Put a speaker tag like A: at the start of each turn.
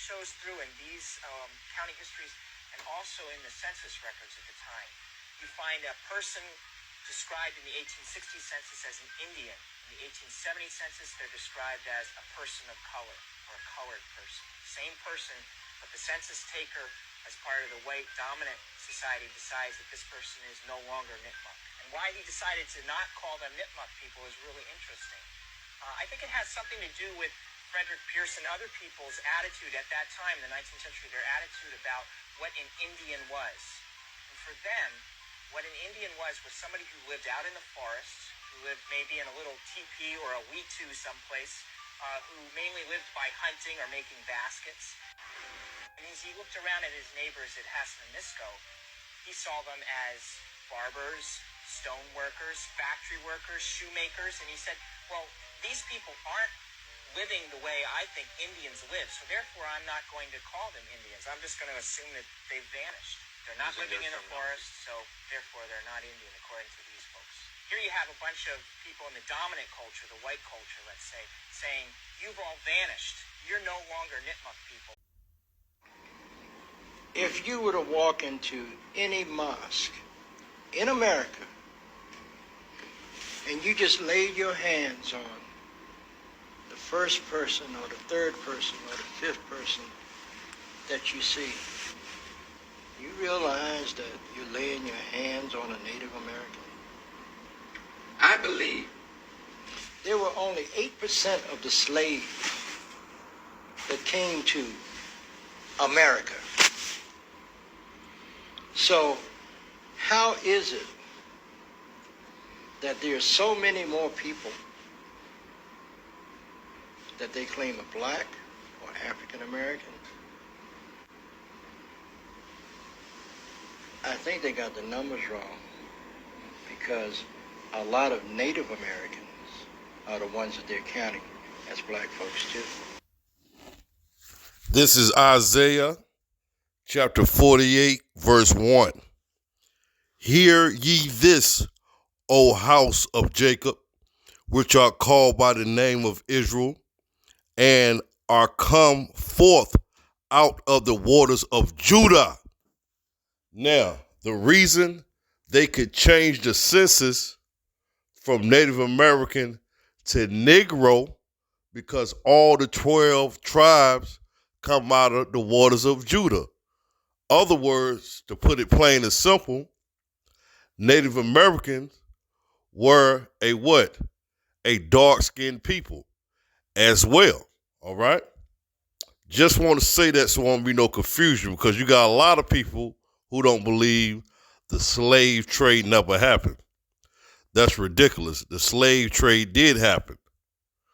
A: shows through in these county histories and also in the census records at the time. You find a person described in the 1860 census as an Indian. In the 1870 census, they're described as a person of color or a colored person. Same person, but the census taker, as part of the white dominant society, decides that this person is no longer Nipmuc. And why he decided to not call them Nipmuc people is really interesting. I think it has something to do with Frederick Pierce and other people's attitude at that time, in the 19th century, their attitude about what an Indian was. And for them, what an Indian was somebody who lived out in the forest, who lived maybe in a little teepee or a wetu someplace, who mainly lived by hunting or making baskets. And as he looked around at his neighbors at Hasmonnisco, he saw them as barbers, stone workers, factory workers, shoemakers, and he said, well, these people aren't living the way I think Indians live, so therefore I'm not going to call them Indians. I'm just going to assume that they've vanished. They're not living in the forest, so therefore they're not Indian according to these folks. Here you have a bunch of people in the dominant culture, the white culture, let's say, saying, you've all vanished. You're no longer Nipmuc people.
B: If you were to walk into any mosque in America and you just laid your hands on the first person or the third person or the fifth person that you see, you realize that you're laying your hands on a Native American?
C: I believe
B: there were only 8% of the slaves that came to America. So how is it that there are so many more people that they claim are black or African American? I think they got the numbers wrong, because a lot of Native Americans are the ones that they're counting as black folks too.
D: This is Isaiah chapter 48, verse 1. Hear ye this, O house of Jacob, which are called by the name of Israel, and are come forth out of the waters of Judah. Now, the reason they could change the census from Native American to Negro, because all the 12 tribes come out of the waters of Judah. Other words, to put it plain and simple, Native Americans were a what? A dark-skinned people as well, all right? Just want to say that so there won't be no confusion, because you got a lot of people who don't believe the slave trade never happened. That's ridiculous. The slave trade did happen.